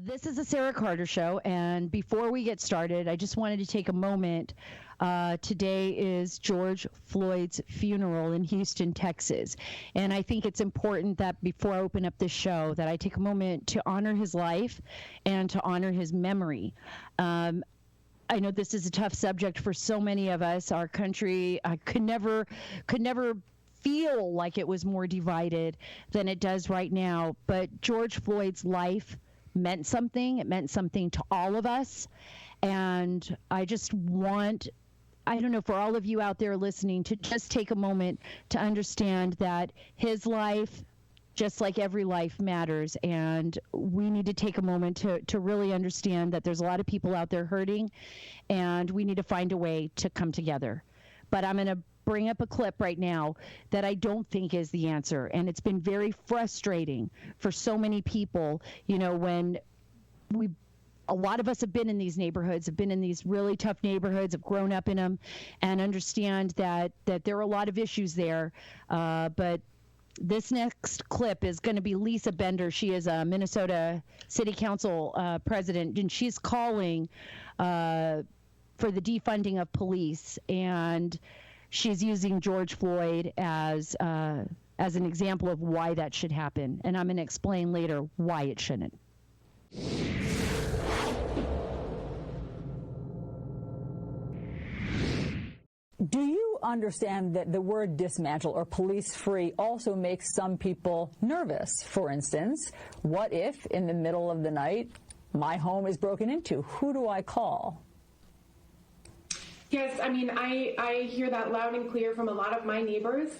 This is the Sarah Carter Show, and before we get started, I just wanted to take a moment. Today is George Floyd's funeral in Houston, Texas, and I think it's important that before I open up this show that I take a moment to honor his life and to honor his memory. I know this is a tough subject for so many of us. Our country could never feel like it was more divided than it does right now, but George Floyd's life meant something. It meant something to all of us. And I just want, I don't know, for all of you out there listening, to just take a moment to understand that his life, just like every life, matters. And we need to take a moment to really understand that there's a lot of people out there hurting, and we need to find a way to come together. But I'm going to bring up a clip right now that I don't think is the answer. And it's been very frustrating for so many people, you know, when a lot of us have been in these neighborhoods, have been in these really tough neighborhoods, have grown up in them, and understand that there are a lot of issues there. But this next clip is going to be Lisa Bender. She is a Minnesota City Council president, and she's calling for the defunding of police. And she's using George Floyd as an example of why that should happen. And I'm going to explain later why it shouldn't. Do you understand that the word dismantle or police-free also makes some people nervous? For instance, what if in the middle of the night my home is broken into? Who do I call? Yes, I mean, I hear that loud and clear from a lot of my neighbors,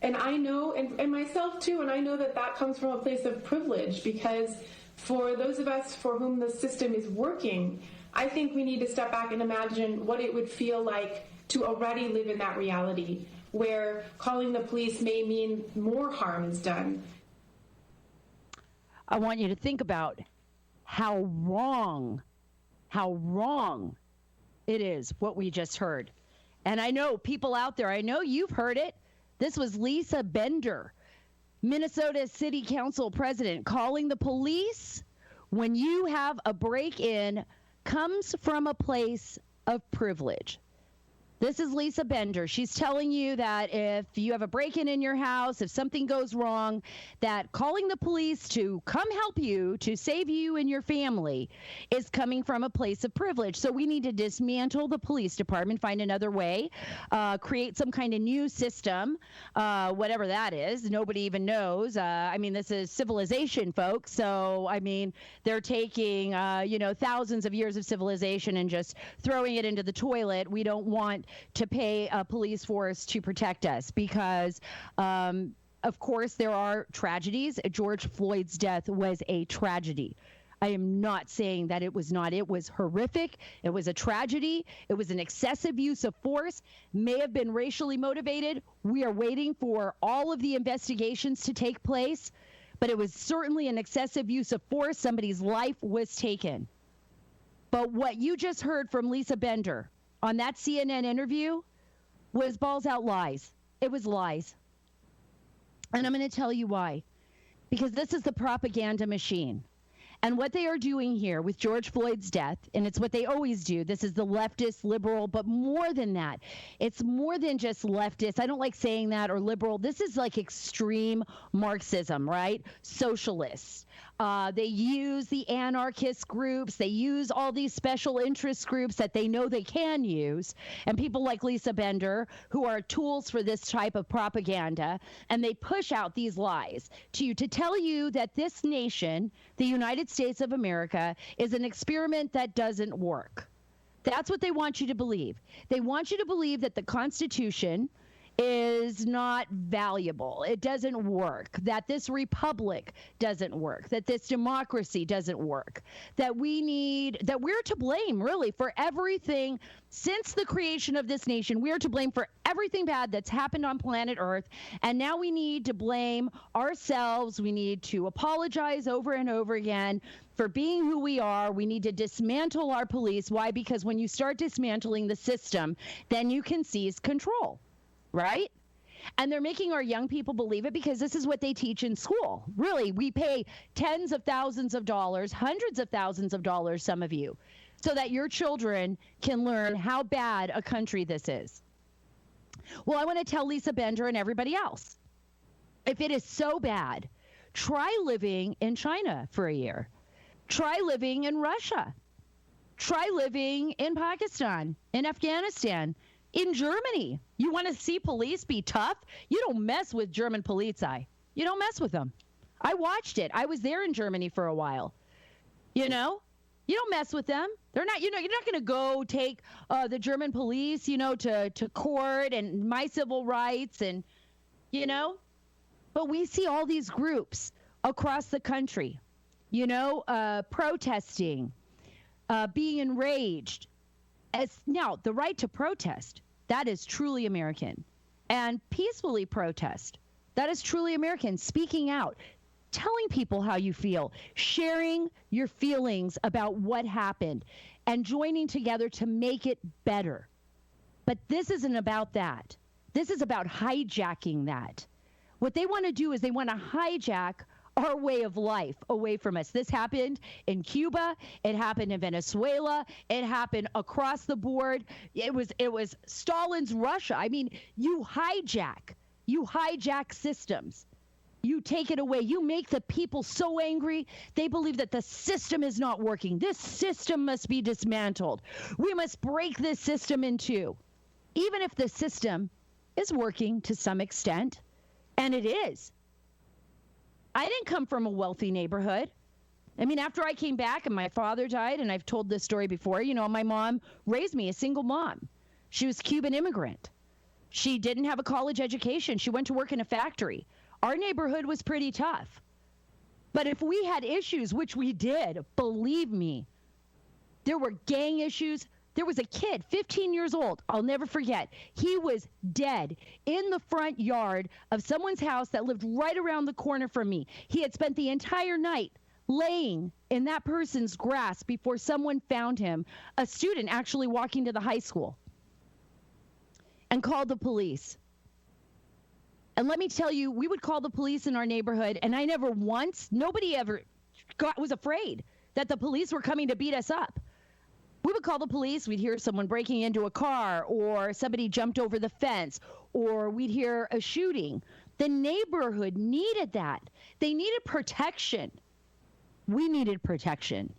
and I know, and myself too, and I know that that comes from a place of privilege, because for those of us for whom the system is working, I think we need to step back and imagine what it would feel like to already live in that reality, where calling the police may mean more harm is done. I want you to think about how wrong it is what we just heard. And I know people out there, I know you've heard it. This was Lisa Bender, Minnesota City Council president, calling the police when you have a break-in comes from a place of privilege. This is Lisa Bender. She's telling you that if you have a break-in in your house, if something goes wrong, that calling the police to come help you, to save you and your family, is coming from a place of privilege. So we need to dismantle the police department, find another way, create some kind of new system, whatever that is. Nobody even knows. I mean, this is civilization, folks. So, I mean, they're taking, thousands of years of civilization and just throwing it into the toilet. We don't want to pay a police force to protect us because, of course, there are tragedies. George Floyd's death was a tragedy. I am not saying that it was not. It was horrific. It was a tragedy. It was an excessive use of force, may have been racially motivated. We are waiting for all of the investigations to take place, but it was certainly an excessive use of force. Somebody's life was taken. But what you just heard from Lisa Bender on that CNN interview was balls out lies. It was lies. And I'm going to tell you why. Because this is the propaganda machine. And what they are doing here with George Floyd's death, and it's what they always do, this is the leftist, liberal, but more than that. It's more than just leftist. I don't like saying that, or liberal. This is like extreme Marxism, right? Socialists. They use the anarchist groups. They use all these special interest groups that they know they can use, and people like Lisa Bender, who are tools for this type of propaganda, and they push out these lies to you to tell you that this nation, the United States of America, is an experiment that doesn't work. That's what they want you to believe. They want you to believe that the Constitution is not valuable. It doesn't work. That this republic doesn't work. That this democracy doesn't work. That we're to blame, really, for everything since the creation of this nation. We are to blame for everything bad that's happened on planet Earth. And now we need to blame ourselves. We need to apologize over and over again for being who we are. We need to dismantle our police. Why? Because when you start dismantling the system, then you can seize control. Right? And they're making our young people believe it because this is what they teach in school. Really, we pay tens of thousands of dollars, hundreds of thousands of dollars, some of you, so that your children can learn how bad a country this is. Well, I want to tell Lisa Bender and everybody else, if it is so bad, try living in China for a year. Try living in Russia. Try living in Pakistan, in Afghanistan, in Germany. You want to see police be tough? You don't mess with German Polizei. You don't mess with them. I watched it. I was there in Germany for a while. You know, you don't mess with them. They're not, you know, you're not going to go take the German police, you know, to court and my civil rights and, you know. But we see all these groups across the country, you know, protesting, being enraged. As now, the right to protest, that is truly American. And peacefully protest, that is truly American. Speaking out, telling people how you feel, sharing your feelings about what happened, and joining together to make it better. But this isn't about that. This is about hijacking that. What they want to do is they want to hijack our way of life away from us. This happened in Cuba. It happened in Venezuela. It happened across the board. It was Stalin's Russia. I mean, you hijack systems. You take it away. You make the people so angry. They believe that the system is not working. This system must be dismantled. We must break this system in two. Even if the system is working to some extent, and it is. I didn't come from a wealthy neighborhood. I mean, after I came back and my father died, and I've told this story before, you know, my mom raised me, a single mom. She was a Cuban immigrant. She didn't have a college education. She went to work in a factory. Our neighborhood was pretty tough. But if we had issues, which we did, believe me, there were gang issues. There was a kid, 15 years old, I'll never forget. He was dead in the front yard of someone's house that lived right around the corner from me. He had spent the entire night laying in that person's grass before someone found him, a student actually walking to the high school, and called the police. And let me tell you, we would call the police in our neighborhood, and I never once, nobody ever was afraid that the police were coming to beat us up. We would call the police, we'd hear someone breaking into a car, or somebody jumped over the fence, or we'd hear a shooting. The neighborhood needed that. They needed protection. We needed protection,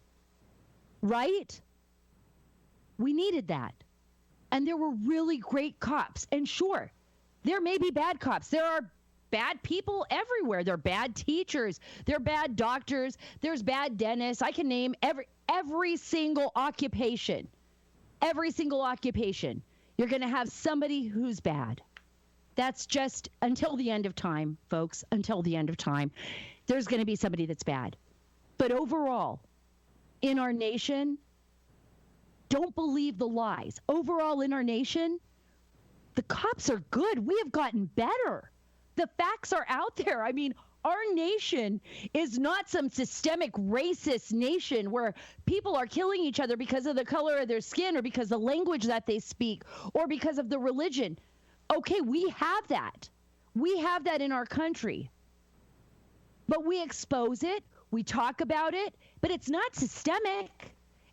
right? We needed that. And there were really great cops. And sure, there may be bad cops. There are bad people everywhere. There are bad teachers. There are bad doctors. There's bad dentists. I can name every single occupation. Every single occupation. You're going to have somebody who's bad. That's just until the end of time, folks. Until the end of time. There's going to be somebody that's bad. But overall, in our nation, don't believe the lies. Overall, in our nation, the cops are good. We have gotten better. The facts are out there. I mean, our nation is not some systemic racist nation where people are killing each other because of the color of their skin or because of the language that they speak or because of the religion. Okay, we have that. We have that in our country. But we expose it. We talk about it. But it's not systemic.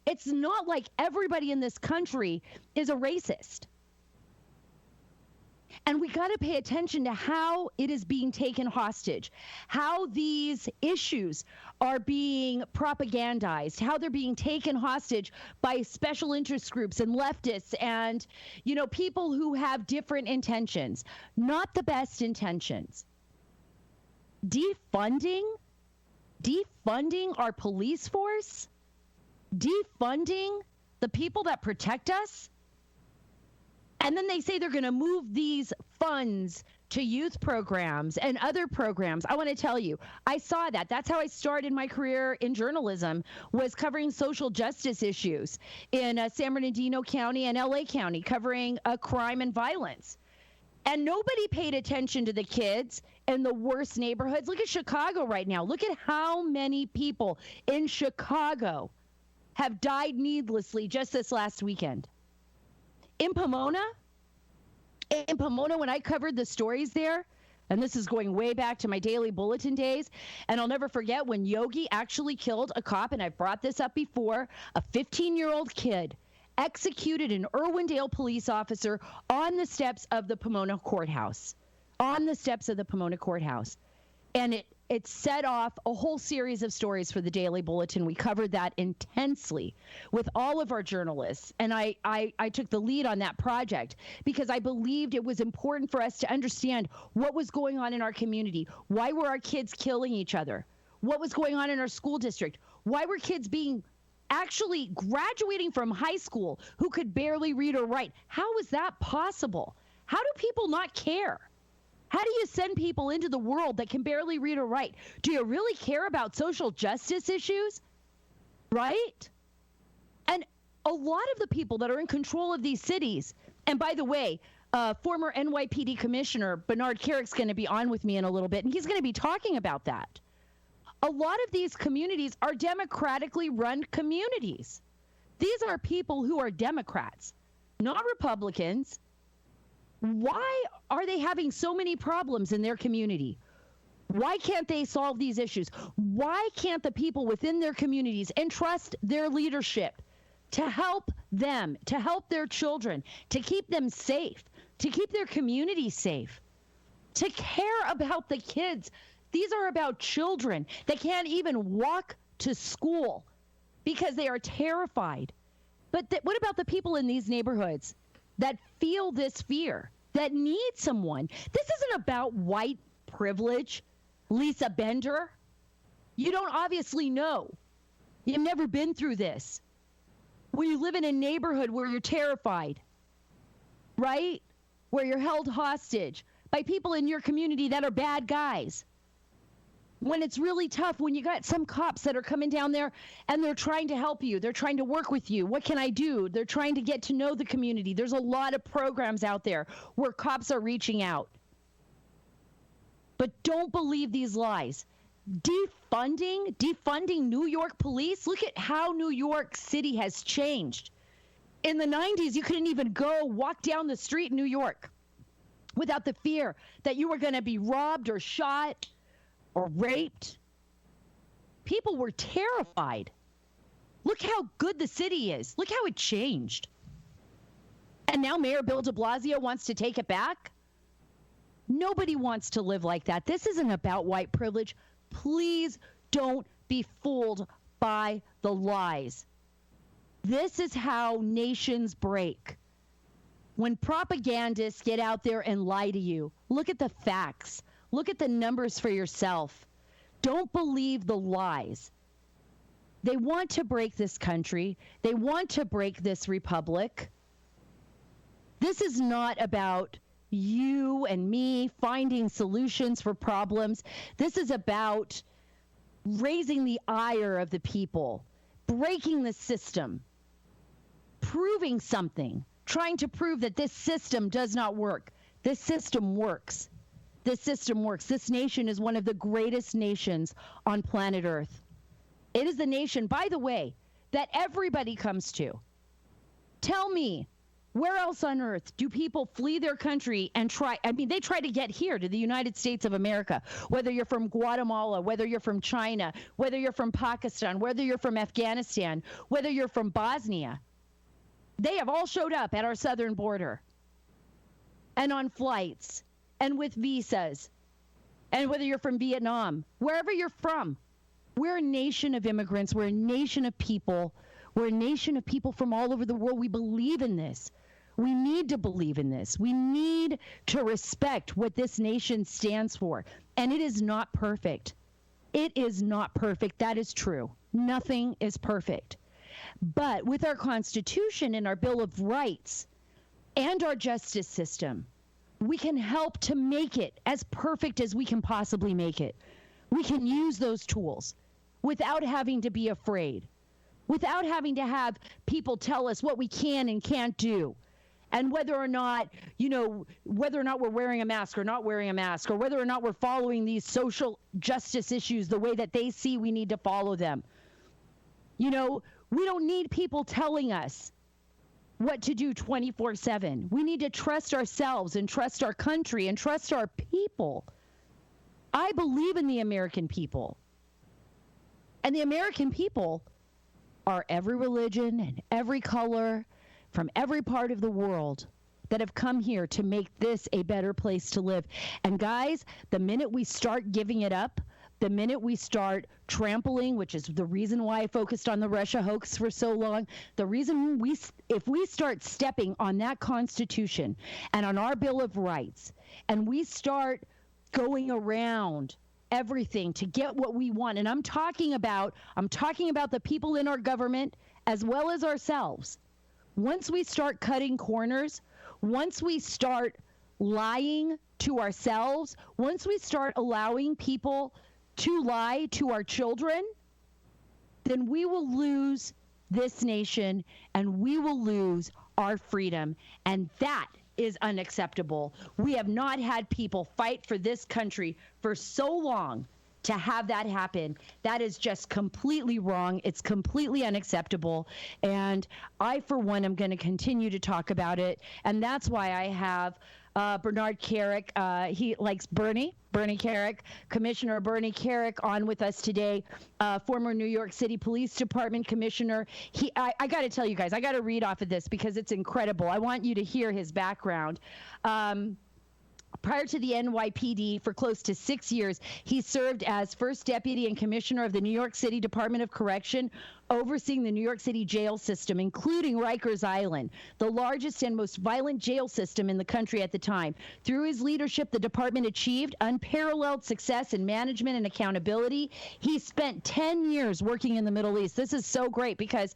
It's not like everybody in this country is a racist. And we got to pay attention to how it is being taken hostage, how these issues are being propagandized, how they're being taken hostage by special interest groups and leftists and, you know, people who have different intentions, not the best intentions. Defunding our police force, defunding the people that protect us. And then they say they're going to move these funds to youth programs and other programs. I want to tell you, I saw that. That's how I started my career in journalism, was covering social justice issues in San Bernardino County and LA County, covering crime and violence. And nobody paid attention to the kids in the worst neighborhoods. Look at Chicago right now. Look at how many people in Chicago have died needlessly just this last weekend. In Pomona, In Pomona, when I covered the stories there, and this is going way back to my daily bulletin days, and I'll never forget when Yogi actually killed a cop, and I've brought this up before, a 15-year-old kid executed an Irwindale police officer on the steps of the Pomona courthouse. On the steps of the Pomona courthouse. And it set off a whole series of stories for the Daily Bulletin. We covered that intensely with all of our journalists. And I took the lead on that project because I believed it was important for us to understand what was going on in our community. Why were our kids killing each other? What was going on in our school district? Why were kids being actually graduating from high school who could barely read or write? How is that possible? How do people not care? How do you send people into the world that can barely read or write? Do you really care about social justice issues? Right? And a lot of the people that are in control of these cities, and by the way, former NYPD Commissioner Bernard Kerik's going to be on with me in a little bit, and he's going to be talking about that. A lot of these communities are democratically run communities. These are people who are Democrats, not Republicans. Why are they having so many problems in their community? Why can't they solve these issues? Why can't the people within their communities entrust their leadership to help them, to help their children, to keep them safe, to keep their community safe, to care about the kids? These are about children that can't even walk to school because they are terrified. But what about the people in these neighborhoods that feel this fear, that need someone? This isn't about white privilege, Lisa Bender. You don't obviously know. You've never been through this. When you live in a neighborhood where you're terrified, right? Where you're held hostage by people in your community that are bad guys. When it's really tough, when you got some cops that are coming down there and they're trying to help you, they're trying to work with you. What can I do? They're trying to get to know the community. There's a lot of programs out there where cops are reaching out. But don't believe these lies. Defunding New York police. Look at how New York City has changed. In the 90s, you couldn't even walk down the street in New York without the fear that you were going to be robbed or shot or raped. People were terrified. Look how good the city is. Look how it changed. And now Mayor Bill de Blasio wants to take it back? Nobody wants to live like that. This isn't about white privilege. Please don't be fooled by the lies. This is how nations break. When propagandists get out there and lie to you, look at the facts. Look at the numbers for yourself. Don't believe the lies. They want to break this country. They want to break this republic. This is not about you and me finding solutions for problems. This is about raising the ire of the people, breaking the system, proving something, trying to prove that this system does not work. This system works. This system works. This nation is one of the greatest nations on planet Earth. It is the nation, by the way, that everybody comes to. Tell me, where else on earth do people flee their country and they try to get here to the United States of America, whether you're from Guatemala, whether you're from China, whether you're from Pakistan, whether you're from Afghanistan, whether you're from Bosnia. They have all showed up at our southern border and on flights and with visas, and whether you're from Vietnam, wherever you're from. We're a nation of immigrants. We're a nation of people. We're a nation of people from all over the world. We believe in this. We need to believe in this. We need to respect what this nation stands for. And it is not perfect. It is not perfect. That is true. Nothing is perfect. But with our Constitution and our Bill of Rights and our justice system, we can help to make it as perfect as we can possibly make it. We can use those tools without having to be afraid, without having to have people tell us what we can and can't do, and whether or not we're wearing a mask or not wearing a mask, or whether or not we're following these social justice issues the way that they see we need to follow them. We don't need people telling us what to do 24/7. We need to trust ourselves and trust our country and trust our people. I believe in the American people. And the American people are every religion and every color from every part of the world that have come here to make this a better place to live. And guys, the minute we start giving it up, the minute we start trampling, which is the reason why I focused on the Russia hoax for so long, the reason if we start stepping on that Constitution and on our Bill of Rights, and we start going around everything to get what we want, and I'm talking about the people in our government as well as ourselves. Once we start cutting corners, once we start lying to ourselves, once we start allowing people to lie to our children, then we will lose this nation and we will lose our freedom. And that is unacceptable. We have not had people fight for this country for so long to have that happen. That is just completely wrong. It's completely unacceptable. And I, for one, am going to continue to talk about it. And that's why I have Bernard Kerik. He likes Bernie Kerik, Commissioner Bernie Kerik, on with us today, former New York City Police Department Commissioner. I got to tell you guys, I got to read off of this because it's incredible. I want you to hear his background. Prior to the NYPD for close to 6 years, he served as first deputy and commissioner of the New York City Department of Correction, overseeing the New York City jail system, including Rikers Island, the largest and most violent jail system in the country at the time. Through his leadership, the department achieved unparalleled success in management and accountability. He spent 10 years working in the Middle East. This is so great because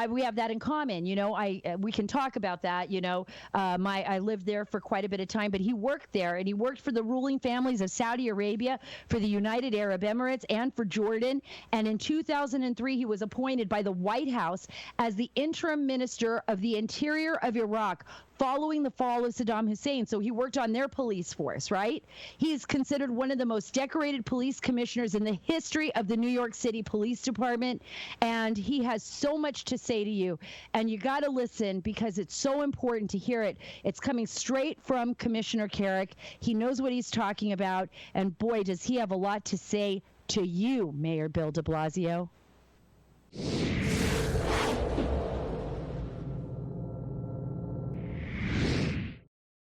we have that in common. You know, we can talk about that. You know, I lived there for quite a bit of time, but he worked there, and he worked for the ruling families of Saudi Arabia, for the United Arab Emirates, and for Jordan. And in 2003, he was appointed by the White House as the interim minister of the interior of Iraq following the fall of Saddam Hussein. So he worked on their police force, right? He's considered one of the most decorated police commissioners in the history of the New York City Police Department. And he has so much to say to you. And you got to listen because it's so important to hear it. It's coming straight from Commissioner Kerik. He knows what he's talking about. And boy, does he have a lot to say to you, Mayor Bill de Blasio.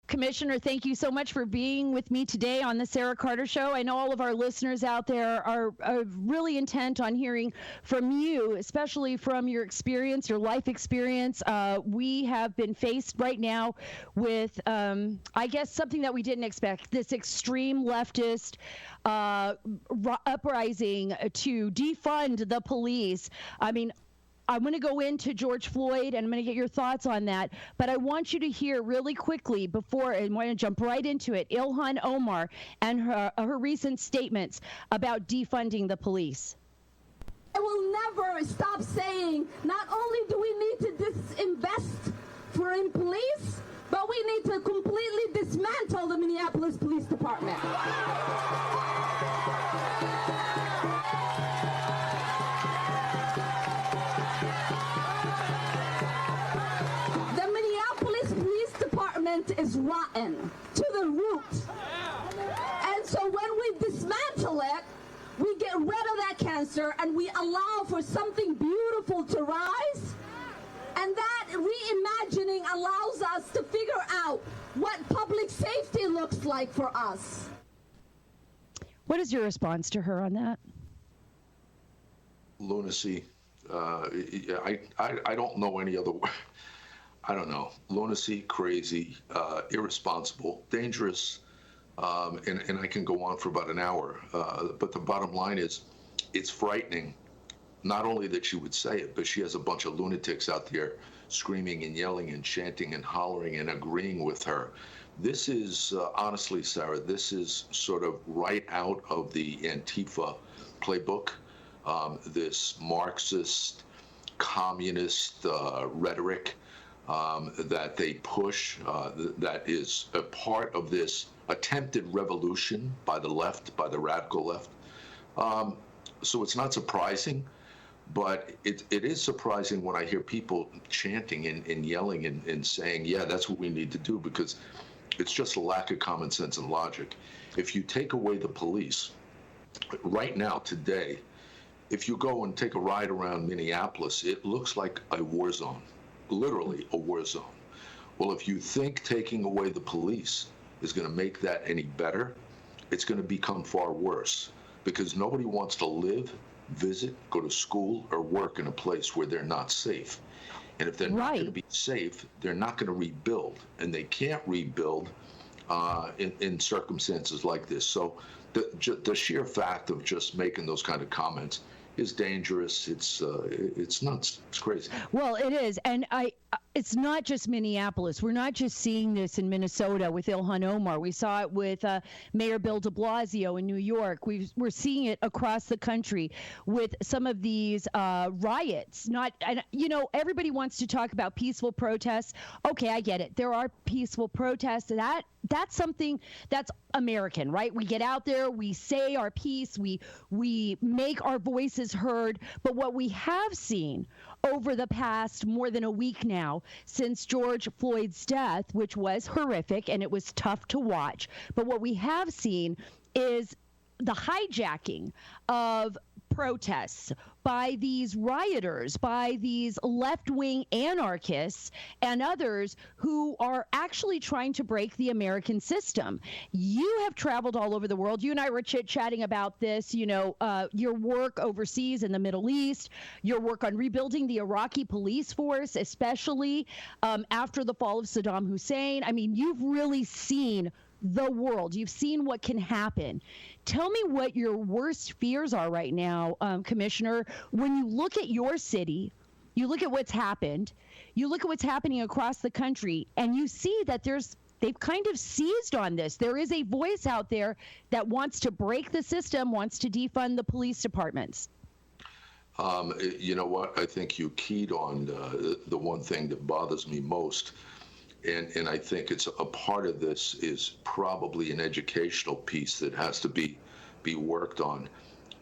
Commissioner, thank you so much for being with me today on the Sara Carter Show. I know all of our listeners out there are really intent on hearing from you, especially from your experience, your life experience. We have been faced right now with, I guess, something that we didn't expect, this extreme leftist uprising to defund the police. I mean, I'm going to go into George Floyd, and I'm going to get your thoughts on that. But I want you to hear really quickly before, and I'm going to jump right into it, Ilhan Omar and her recent statements about defunding the police. I will never stop saying not only do we need to disinvest in police, but we need to completely dismantle the Minneapolis Police Department. Is rotten to the root. And so when we dismantle it, we get rid of that cancer and we allow for something beautiful to rise. And that reimagining allows us to figure out what public safety looks like for us. What is your response to her on that? Lunacy. I don't know any other word. I don't know, lunacy, crazy, irresponsible, dangerous, and I can go on for about an hour. But the bottom line is, it's frightening, not only that she would say it, but she has a bunch of lunatics out there screaming and yelling and chanting and hollering and agreeing with her. This is, honestly, Sarah, this is sort of right out of the Antifa playbook, this Marxist, communist rhetoric that they push, that is a part of this attempted revolution by the left, by the radical left. So it's not surprising But it is surprising when I hear people chanting and yelling and saying, yeah, that's what we need to do, because it's just a lack of common sense and logic. If you take away the police, right now, today, if you go and take a ride around Minneapolis, it looks like a war zone, literally a war zone. Well, if you think taking away the police is going to make that any better, it's going to become far worse, because nobody wants to live, visit, go to school, or work in a place where they're not safe. And if they're not going to be safe, they're not going to rebuild, and they can't rebuild in circumstances like this. So the sheer fact of just making those kind of comments is dangerous. It's nuts. It's crazy. Well, it is, and it's not just Minneapolis. We're not just seeing this in Minnesota with Ilhan Omar. We saw it with Mayor Bill de Blasio in New York. We're seeing it across the country with some of these riots. Everybody wants to talk about peaceful protests. Okay, I get it. There are peaceful protests. That's something that's American, right? We get out there, we say our piece, we make our voices heard. But what we have seen over the past more than a week now, since George Floyd's death, which was horrific and it was tough to watch, but what we have seen is the hijacking of protests by these rioters, by these left-wing anarchists and others who are actually trying to break the American system. You have traveled all over the world. You and I were chit-chatting about this, your work overseas in the Middle East, your work on rebuilding the Iraqi police force, especially after the fall of Saddam Hussein. I mean, you've really seen the world. You've seen what can happen. Tell me what your worst fears are right now, Commissioner. When you look at your city, you look at what's happened, you look at what's happening across the country, and you see that they've kind of seized on this. There is a voice out there that wants to break the system, wants to defund the police departments. You know what? I think you keyed on the one thing that bothers me most. And I think it's a part of this is probably an educational piece that has to be worked on.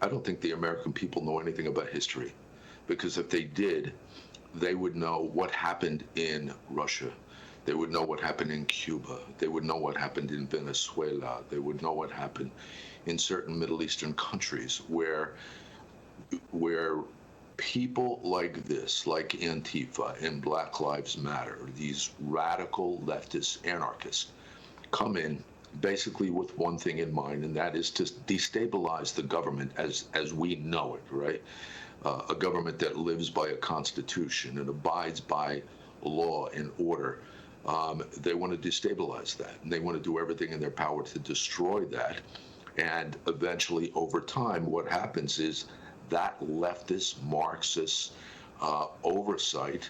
I don't think the American people know anything about history, because if they did, they would know what happened in Russia. They would know what happened in Cuba. They would know what happened in Venezuela. They would know what happened in certain Middle Eastern countries where people like this, like Antifa and Black Lives Matter, these radical leftist anarchists, come in basically with one thing in mind, and that is to destabilize the government as we know it, right? A government that lives by a constitution and abides by law and order. They want to destabilize that, and they want to do everything in their power to destroy that. And eventually, over time, what happens is that leftist Marxist oversight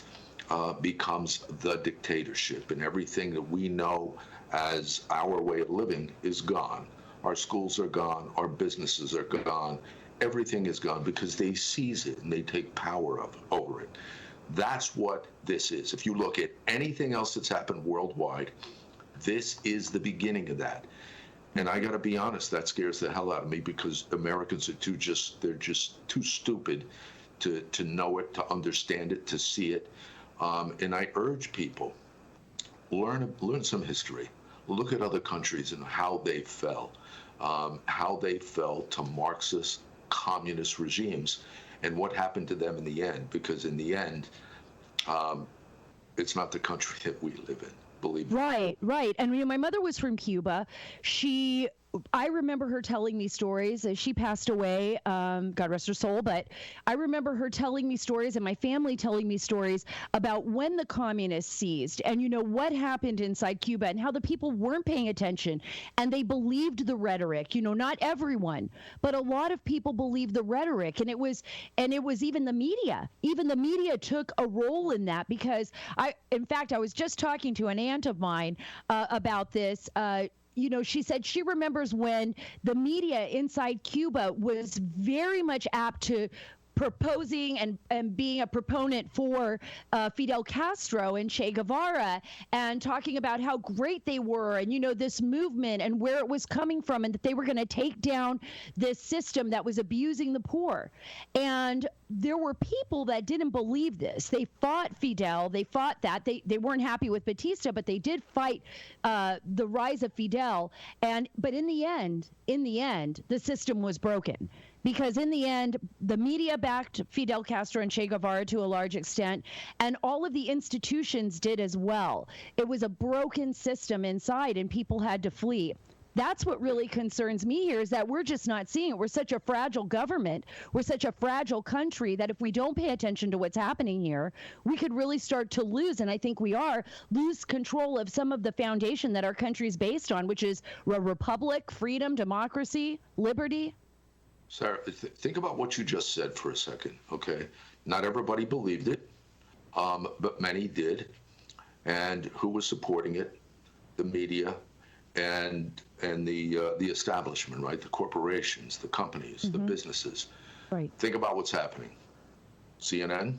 becomes the dictatorship, and everything that we know as our way of living is gone. Our schools are gone, our businesses are gone, everything is gone because they seize it and they take power over it. That's what this is. If you look at anything else that's happened worldwide, this is the beginning of that. And I got to be honest, that scares the hell out of me, because Americans are they're just too stupid to know it, to understand it, to see it. And I urge people, learn some history. Look at other countries and how they fell to Marxist, communist regimes, and what happened to them in the end. Because in the end, it's not the country that we live in. Believe me. Right. And my mother was from Cuba. I remember her telling me stories. She passed away, God rest her soul, but I remember her telling me stories and my family telling me stories about when the communists seized and what happened inside Cuba and how the people weren't paying attention and they believed the rhetoric. Not everyone, but a lot of people believed the rhetoric, and it was even the media. Even the media took a role in that, because I was just talking to an aunt of mine about this. She said she remembers when the media inside Cuba was very much apt to proposing and being a proponent for Fidel Castro and Che Guevara, and talking about how great they were, and this movement and where it was coming from, and that they were going to take down this system that was abusing the poor. And there were people that didn't believe this. They fought Fidel. They fought that. They weren't happy with Batista, but they did fight the rise of Fidel. But in the end, the system was broken. Because in the end, the media backed Fidel Castro and Che Guevara to a large extent, and all of the institutions did as well. It was a broken system inside, and people had to flee. That's what really concerns me here, is that we're just not seeing it. We're such a fragile government. We're such a fragile country that if we don't pay attention to what's happening here, we could really start to lose, and I think we lose control of some of the foundation that our country is based on, which is a republic, freedom, democracy, liberty. Sarah, think about what you just said for a second, okay? Not everybody believed it, but many did. And who was supporting it? The media and the establishment, right? The corporations, the companies, the businesses. Right. Think about what's happening. CNN,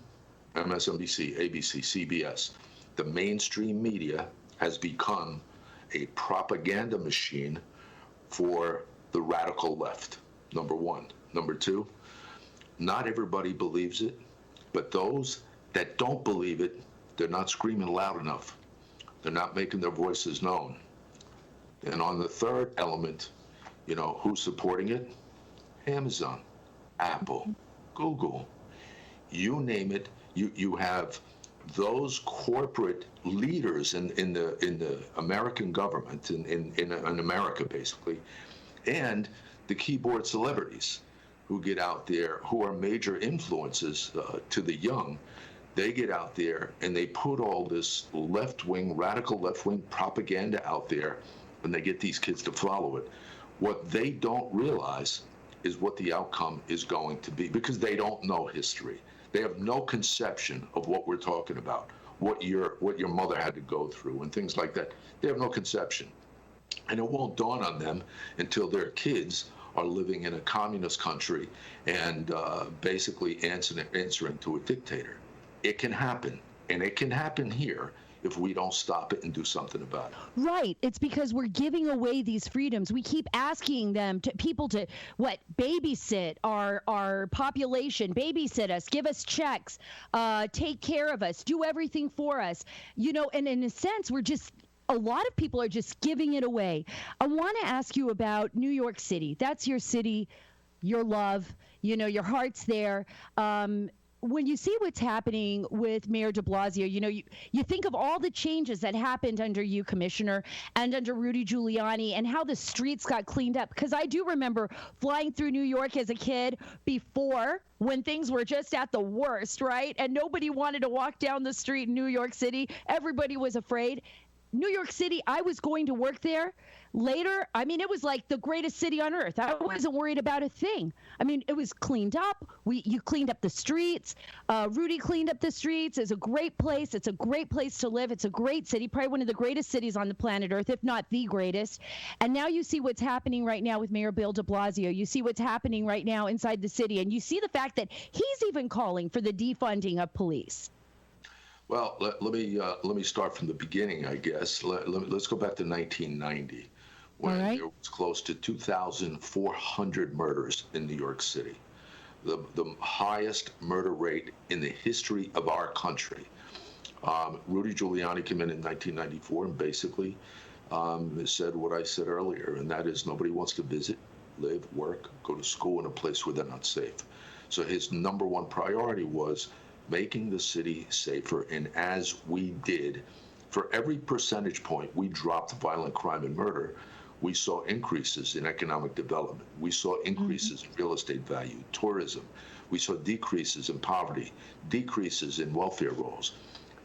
MSNBC, ABC, CBS. The mainstream media has become a propaganda machine for the radical left. Number one. Number two, not everybody believes it, but those that don't believe it, they're not screaming loud enough. They're not making their voices known. And on the third element, who's supporting it? Amazon, Apple, Google, you name it. You have those corporate leaders in the American government, in America basically, and the keyboard celebrities who get out there, who are major influences to the young. They get out there and they put all this radical left-wing propaganda out there, and they get these kids to follow it. What they don't realize is what the outcome is going to be, because they don't know history. They have no conception of what we're talking about, what your mother had to go through and things like that. They have no conception. And it won't dawn on them until their kids are living in a communist country and basically answering to a dictator. It can happen, and it can happen here if we don't stop it and do something about it. Right. It's because we're giving away these freedoms. We keep asking people to babysit our population, babysit us, give us checks, take care of us, do everything for us. And in a sense, a lot of people are just giving it away. I want to ask you about New York City. That's your city, your love, your heart's there. When you see what's happening with Mayor de Blasio, you think of all the changes that happened under you, Commissioner, and under Rudy Giuliani, and how the streets got cleaned up. Because I do remember flying through New York as a kid before, when things were just at the worst, right? And nobody wanted to walk down the street in New York City. Everybody was afraid. New York City, I was going to work there later. It was like the greatest city on earth. I wasn't worried about a thing. It was cleaned up. You cleaned up the streets. Rudy cleaned up the streets. It's a great place. It's a great place to live. It's a great city, probably one of the greatest cities on the planet Earth, if not the greatest. And now you see what's happening right now with Mayor Bill de Blasio. You see what's happening right now inside the city. And you see the fact that he's even calling for the defunding of police. Well, let me start from the beginning, I guess. Let's go back to 1990, when there was close to 2,400 murders in New York City, the highest murder rate in the history of our country. Rudy Giuliani came in 1994 and basically said what I said earlier, and that is nobody wants to visit, live, work, go to school in a place where they're not safe. So his number one priority was making the city safer, and as we did, for every percentage point we dropped violent crime and murder, we saw increases in economic development. We saw increases in real estate value, tourism. We saw decreases in poverty, decreases in welfare rolls.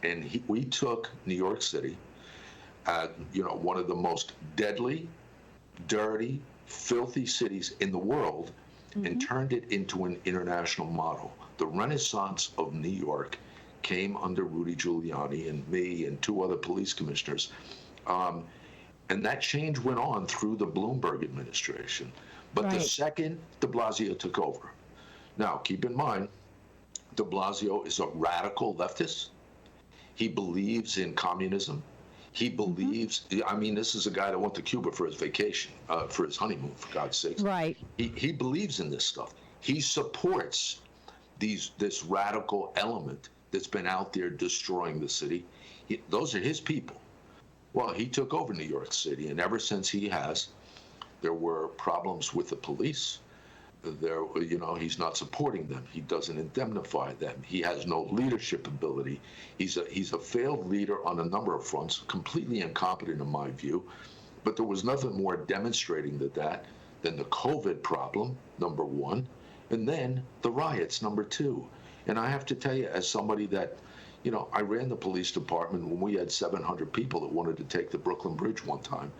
And we took New York City, one of the most deadly, dirty, filthy cities in the world, and turned it into an international model. The renaissance of New York came under Rudy Giuliani and me and two other police commissioners. And that change went on through the Bloomberg administration. But the second de Blasio took over, Now, keep in mind, de Blasio is a radical leftist. He believes in communism. He believes, I mean, this is a guy that went to Cuba for his vacation, for his honeymoon, for God's sakes. Right. He believes in this stuff. He supports this radical element that's been out there destroying the city. Those are his people. Well, he took over New York City, and ever since he has, there were problems with the police. He's not supporting them. He doesn't indemnify them. He has no leadership ability. He's a failed leader on a number of fronts, completely incompetent in my view. But there was nothing more demonstrating that than the COVID problem, number one, and then the riots, number two. And I have to tell you, as somebody that, I ran the police department when we had 700 people that wanted to take the Brooklyn Bridge one time,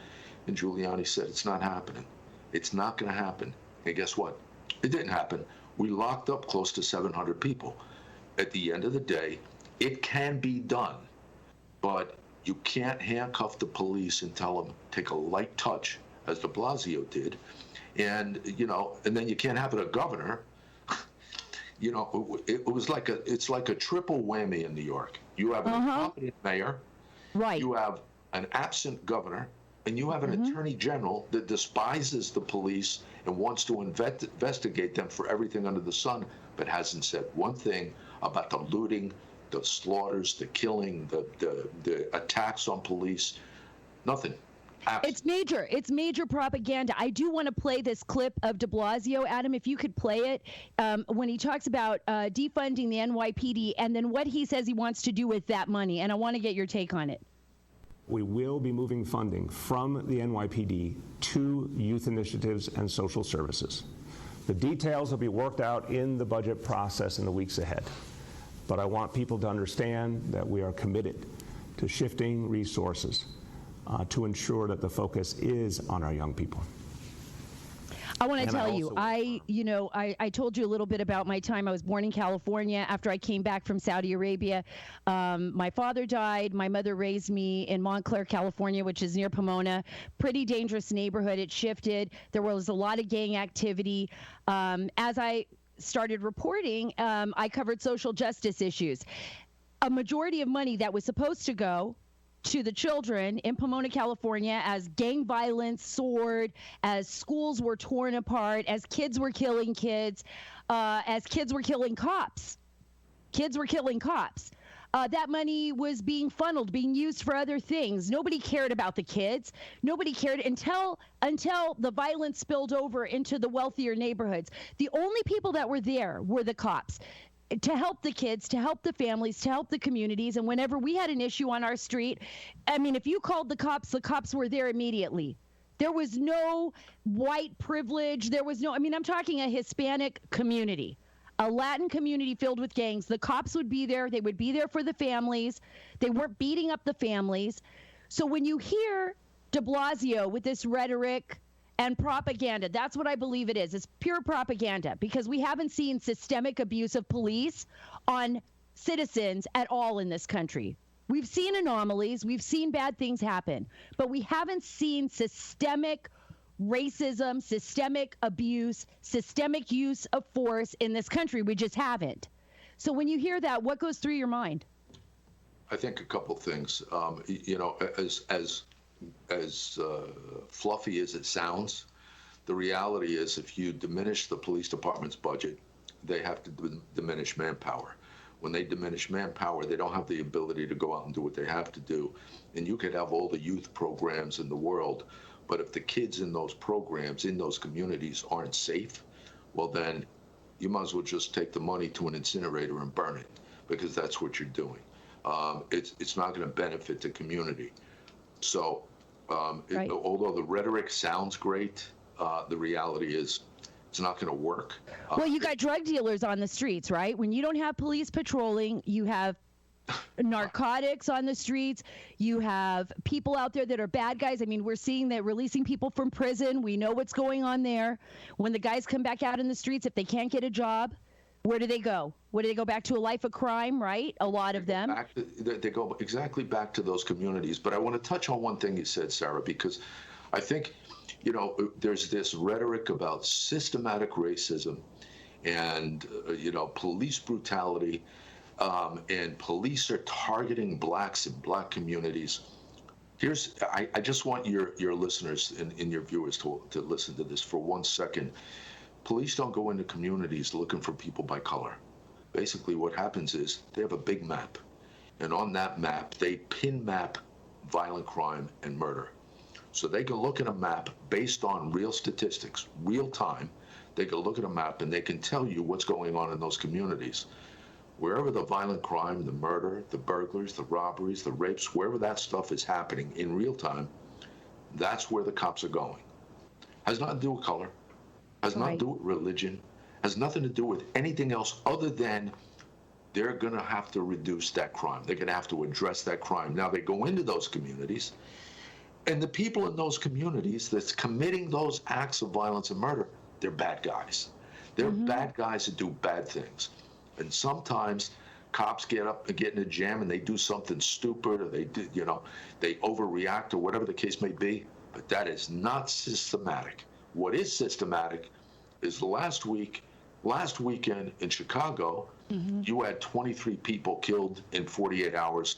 and Giuliani said, it's not happening. It's not going to happen. And guess what? It didn't happen. We locked up close to 700 people. At the end of the day, it can be done, but you can't handcuff the police and tell them take a light touch, as de Blasio did, and then you can't have it a governor. It's like a triple whammy in New York. You have an incompetent mayor, right? You have an absent governor, and you have an attorney general that despises the police and wants to investigate them for everything under the sun, but hasn't said one thing about the looting, the slaughters, the killing, the attacks on police. Nothing. Absolutely. It's major propaganda. I do want to play this clip of de Blasio, Adam, if you could play it, when he talks about defunding the NYPD and then what he says he wants to do with that money. And I want to get your take on it. We will be moving funding from the NYPD to youth initiatives and social services. The details will be worked out in the budget process in the weeks ahead. But I want people to understand that we are committed to shifting resources to ensure that the focus is on our young people. I want to tell you, I told you a little bit about my time. I was born in California. After I came back from Saudi Arabia, my father died. My mother raised me in Montclair, California, which is near Pomona. Pretty dangerous neighborhood. It shifted. There was a lot of gang activity. As I started reporting, I covered social justice issues. A majority of money that was supposed to go to the children in Pomona, California, as gang violence soared, as schools were torn apart, as kids were killing kids, as kids were killing cops. Kids were killing cops. That money was being funneled, being used for other things. Nobody cared about the kids. Nobody cared until the violence spilled over into the wealthier neighborhoods. The only people that were there were the cops, to help the kids, to help the families, to help the communities. And whenever we had an issue on our street, I mean, if you called the cops were there immediately. There was no white privilege. There was no, I'm talking a Hispanic community, a Latin community filled with gangs. The cops would be there. They would be there for the families. They weren't beating up the families. So when you hear de Blasio with this rhetoric and propaganda, that's what I believe it is. It's pure propaganda, because we haven't seen systemic abuse of police on citizens at all in this country. We've seen anomalies. We've seen bad things happen, but we haven't seen systemic racism, systemic abuse, systemic use of force in this country. We just haven't. So when you hear that, what goes through your mind? I think a couple things. As fluffy as it sounds, the reality is if you diminish the police department's budget, they have to diminish manpower. When they diminish manpower, they don't have the ability to go out and do what they have to do. And you could have all the youth programs in the world, but if the kids in those programs, in those communities aren't safe, well then you might as well just take the money to an incinerator and burn it, because that's what you're doing. It's not going to benefit the community. So right. Although the rhetoric sounds great, the reality is it's not going to work. Well, you got drug dealers on the streets, right? When you don't have police patrolling, you have narcotics on the streets. You have people out there that are bad guys. I mean, we're seeing that releasing people from prison. We know what's going on there. When the guys come back out in the streets, if they can't get a job, where do they go? Where do they go? Back to a life of crime, right? A lot of them. They go exactly back to those communities. But I want to touch on one thing you said, Sarah, because I think, there's this rhetoric about systematic racism, and police brutality, and police are targeting blacks and black communities. I just want your listeners and your viewers to listen to this for 1 second. Police don't go into communities looking for people by color. Basically what happens is they have a big map, and on that map they pin map violent crime and murder. So they can look at a map based on real statistics, real time. They can look at a map and they can tell you what's going on in those communities. Wherever the violent crime, the murder, the burglaries, the robberies, the rapes, wherever that stuff is happening in real time, that's where the cops are going. Has nothing to do with color, has nothing to do with religion, has nothing to do with anything else other than they're going to have to reduce that crime. They're going to have to address that crime. Now they go into those communities, and the people in those communities that's committing those acts of violence and murder, they're bad guys. They're bad guys that do bad things. And sometimes cops get up and get in a jam and they do something stupid, or they overreact, or whatever the case may be. But that is not systematic. What is systematic is last weekend in Chicago, you had 23 people killed in 48 hours.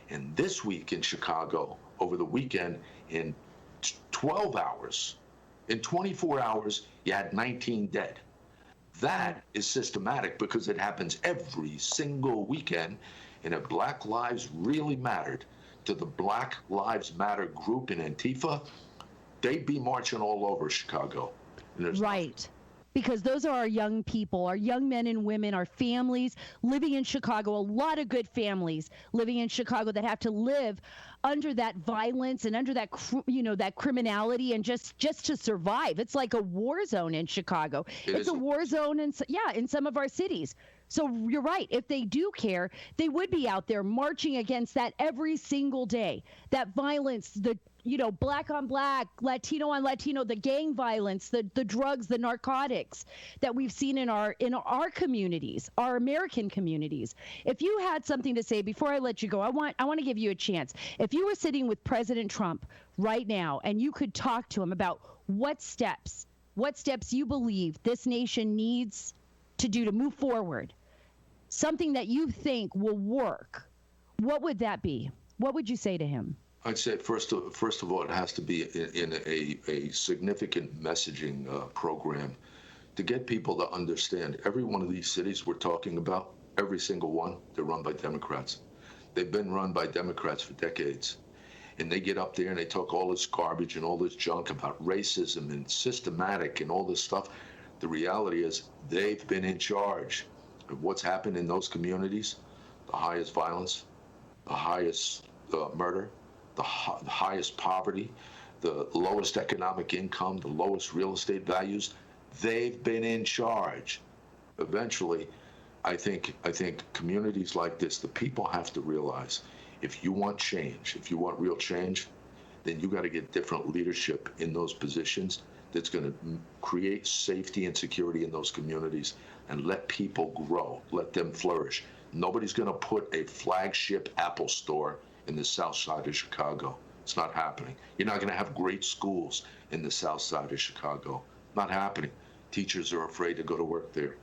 And this week in Chicago, over the weekend, in 12 hours, in 24 hours, you had 19 dead. That is systematic because it happens every single weekend. And if Black Lives really mattered to the Black Lives Matter group in Antifa, they'd be marching all over Chicago. Right. Because those are our young people, our young men and women, our families living in Chicago, a lot of good families living in Chicago that have to live under that violence and under that, that criminality and just to survive. It's like a war zone in Chicago. It's a war zone in some of our cities. So you're right. If they do care, they would be out there marching against that every single day. That violence, the black on black, Latino on Latino, the gang violence, the drugs, the narcotics that we've seen in our communities, our American communities. If you had something to say before I let you go, I want to give you a chance. If you were sitting with President Trump right now and you could talk to him about what steps you believe this nation needs to do to move forward, something that you think will work, what would that be? What would you say to him? I'd say first of all, it has to be in a significant messaging program to get people to understand every one of these cities we're talking about, every single one, they're run by Democrats. They've been run by Democrats for decades. And they get up there and they talk all this garbage and all this junk about racism and systematic and all this stuff. The reality is they've been in charge of what's happened in those communities, the highest violence, the highest murder, the highest poverty, the lowest economic income, the lowest real estate values. They've been in charge. Eventually, I think communities like this, the people have to realize, if you want change, if you want real change, then you got to get different leadership in those positions that's going to create safety and security in those communities and let people grow, let them flourish. Nobody's going to put a flagship Apple store in the south side of Chicago. It's not happening. You're not going to have great schools in the south side of Chicago. Not happening. Teachers are afraid to go to work there.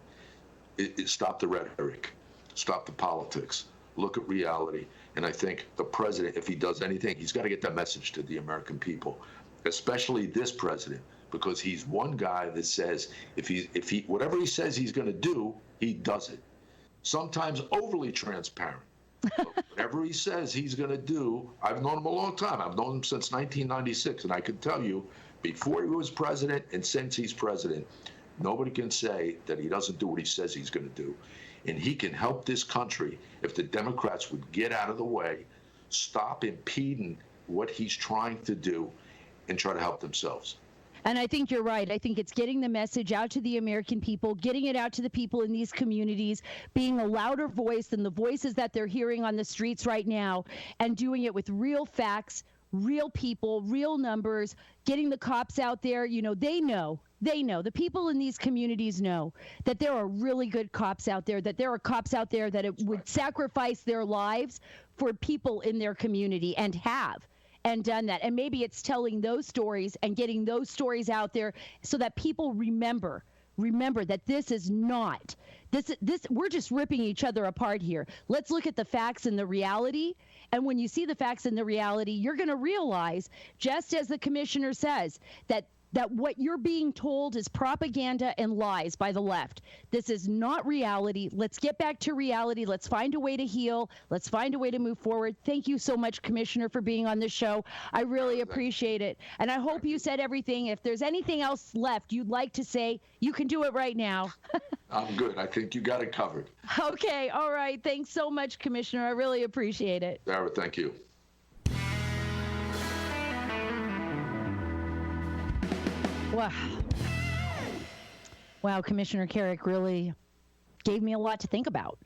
Stop the rhetoric. Stop the politics. Look at reality. And I think the president, if he does anything, he's got to get that message to the American people, especially this president, because he's one guy that says if he whatever he says he's going to do, he does it. Sometimes overly transparent. Whatever he says he's going to do, I've known him a long time. I've known him since 1996, and I can tell you, before he was president and since he's president, nobody can say that he doesn't do what he says he's going to do. And he can help this country if the Democrats would get out of the way, stop impeding what he's trying to do, and try to help themselves. And I think you're right. I think it's getting the message out to the American people, getting it out to the people in these communities, being a louder voice than the voices that they're hearing on the streets right now, and doing it with real facts, real people, real numbers, getting the cops out there. They know, the people in these communities know that there are really good cops out there, that there are cops out there that would sacrifice their lives for people in their community and have. And done that. And maybe it's telling those stories and getting those stories out there so that people remember remember that this is not, we're just ripping each other apart here. Let's look at the facts and the reality. And when you see the facts and the reality, you're going to realize, just as the commissioner says, that what you're being told is propaganda and lies by the left. This is not reality. Let's get back to reality. Let's find a way to heal. Let's find a way to move forward. Thank you so much, Commissioner, for being on the show. I really appreciate it. And I hope you said everything. If there's anything else left you'd like to say, you can do it right now. I'm good. I think you got it covered. Okay. All right. Thanks so much, Commissioner. I really appreciate it. Sara, thank you. Wow, Commissioner Kerik really gave me a lot to think about.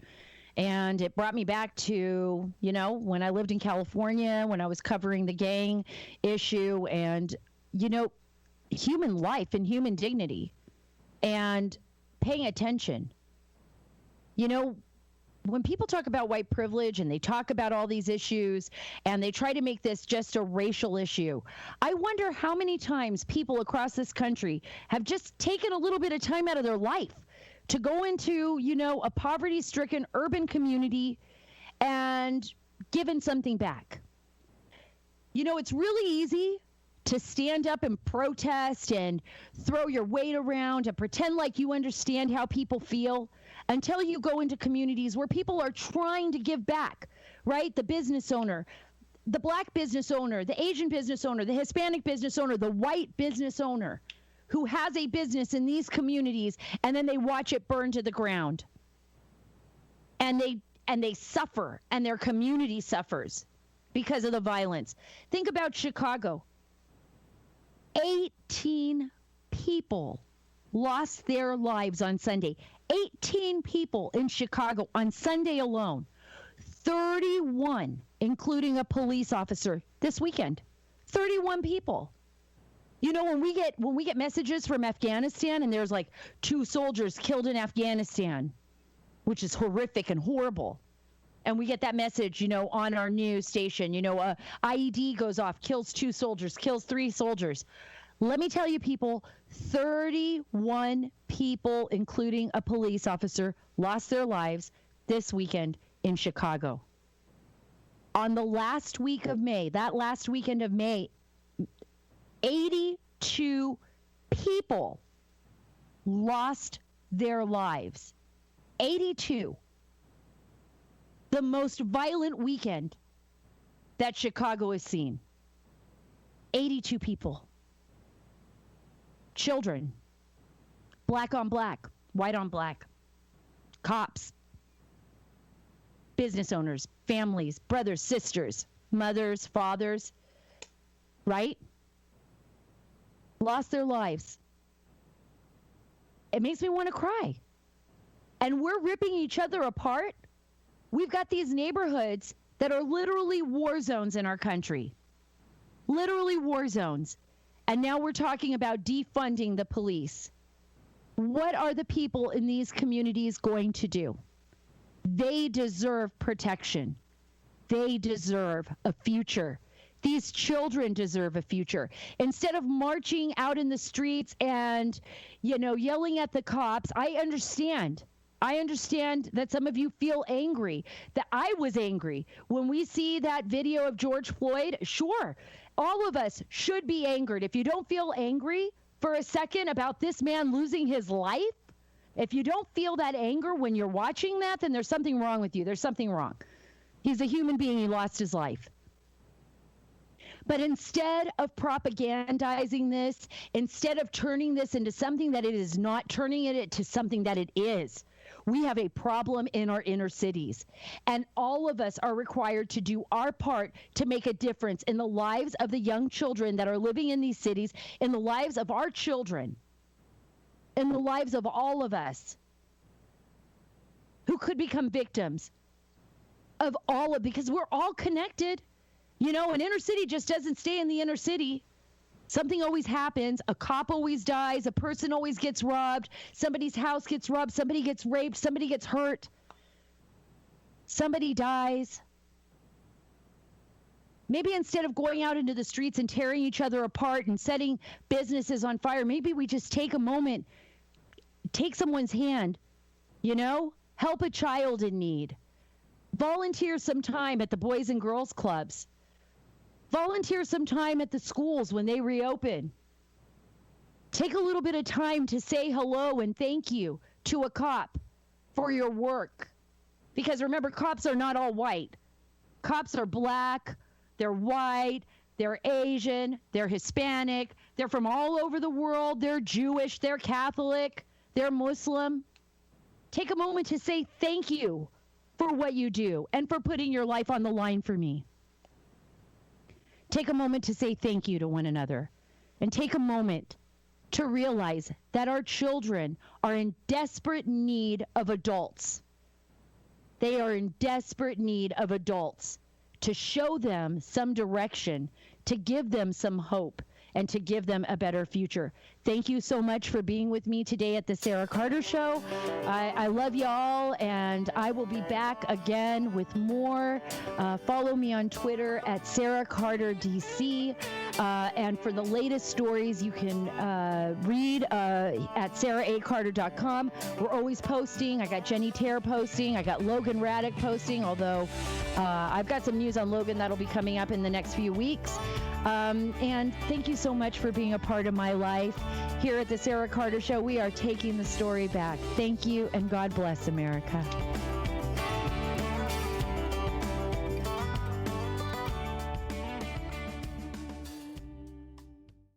And it brought me back to, when I lived in California, when I was covering the gang issue and, human life and human dignity and paying attention. When people talk about white privilege and they talk about all these issues and they try to make this just a racial issue, I wonder how many times people across this country have just taken a little bit of time out of their life to go into, a poverty-stricken urban community and given something back. It's really easy to stand up and protest and throw your weight around and pretend like you understand how people feel until you go into communities where people are trying to give back, right? The business owner, the black business owner, the Asian business owner, the Hispanic business owner, the white business owner who has a business in these communities, and then they watch it burn to the ground. And they suffer, and their community suffers because of the violence. Think about Chicago. 18 people lost their lives on Sunday. 18 people in Chicago on Sunday alone. 31, including a police officer this weekend. 31 people. When we get messages from Afghanistan and there's like 2 soldiers killed in Afghanistan, which is horrific and horrible. And we get that message, on our news station, a IED goes off, kills 2 soldiers, kills 3 soldiers. Let me tell you, people, 31 people, including a police officer, lost their lives this weekend in Chicago. On the last week of May, that last weekend of May, 82 people lost their lives. 82. The most violent weekend that Chicago has seen. 82 people. Children. Black on black. White on black. Cops. Business owners. Families. Brothers, sisters. Mothers, fathers. Right? Lost their lives. It makes me want to cry. And we're ripping each other apart. We've got these neighborhoods that are literally war zones in our country. Literally war zones. And now we're talking about defunding the police. What are the people in these communities going to do? They deserve protection. They deserve a future. These children deserve a future. Instead of marching out in the streets and, yelling at the cops, I understand that some of you feel angry, that I was angry. When we see that video of George Floyd, sure, all of us should be angered. If you don't feel angry for a second about this man losing his life, if you don't feel that anger when you're watching that, then there's something wrong with you. There's something wrong. He's a human being. He lost his life. But instead of propagandizing this, instead of turning this into something that it is not, turning it to something that it is, we have a problem in our inner cities. And all of us are required to do our part to make a difference in the lives of the young children that are living in these cities, in the lives of our children, in the lives of all of us who could become victims of because we're all connected. An inner city just doesn't stay in the inner city. Something always happens. A cop always dies. A person always gets robbed. Somebody's house gets robbed. Somebody gets raped. Somebody gets hurt. Somebody dies. Maybe instead of going out into the streets and tearing each other apart and setting businesses on fire, maybe we just take a moment take someone's hand, help a child in need. Volunteer some time at the Boys and Girls Clubs. Volunteer some time at the schools when they reopen. Take a little bit of time to say hello and thank you to a cop for your work. Because remember, cops are not all white. Cops are black, they're white, they're Asian, they're Hispanic, they're from all over the world, they're Jewish, they're Catholic, they're Muslim. Take a moment to say thank you for what you do and for putting your life on the line for me. Take a moment to say thank you to one another, and take a moment to realize that our children are in desperate need of adults. They are in desperate need of adults to show them some direction, to give them some hope, and to give them a better future. Thank you so much for being with me today at the Sara Carter Show. I love y'all, and I will be back again with more. Follow me on Twitter at Sara Carter DC. And for the latest stories, you can read at saraacarter.com. We're always posting. I got Jenny Terre posting. I got Logan Raddick posting, although I've got some news on Logan that'll be coming up in the next few weeks. And thank you so much for being a part of my life. Here at the Sara Carter Show, we are taking the story back. Thank you, and God bless America.